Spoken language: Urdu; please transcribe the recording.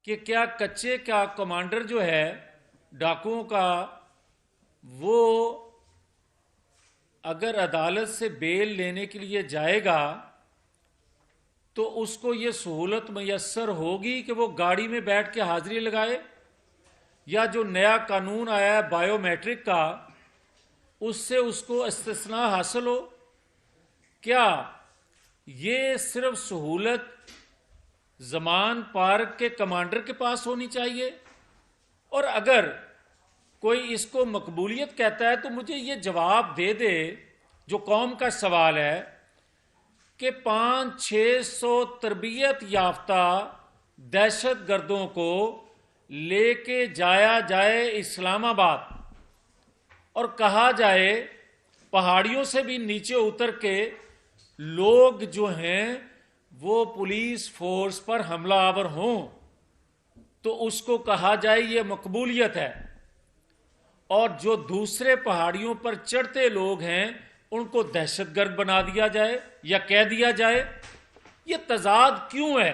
کہ کیا کچے کا کمانڈر جو ہے ڈاکوؤں کا، وہ اگر عدالت سے بیل لینے کے لیے جائے گا تو اس کو یہ سہولت میسر ہوگی کہ وہ گاڑی میں بیٹھ کے حاضری لگائے، یا جو نیا قانون آیا ہے بائیو میٹرک کا اس سے اس کو استثناء حاصل ہو؟ کیا یہ صرف سہولت زمان پارک کے کمانڈر کے پاس ہونی چاہیے؟ اور اگر کوئی اس کو مقبولیت کہتا ہے تو مجھے یہ جواب دے دے جو قوم کا سوال ہے کہ 500-600 تربیت یافتہ دہشت گردوں کو لے کے جایا جائے اسلام آباد اور کہا جائے پہاڑیوں سے بھی نیچے اتر کے لوگ جو ہیں وہ پولیس فورس پر حملہ آور ہوں، تو اس کو کہا جائے یہ مقبولیت ہے، اور جو دوسرے پہاڑیوں پر چڑھتے لوگ ہیں ان کو دہشت گرد بنا دیا جائے یا کہہ دیا جائے؟ یہ تضاد کیوں ہے؟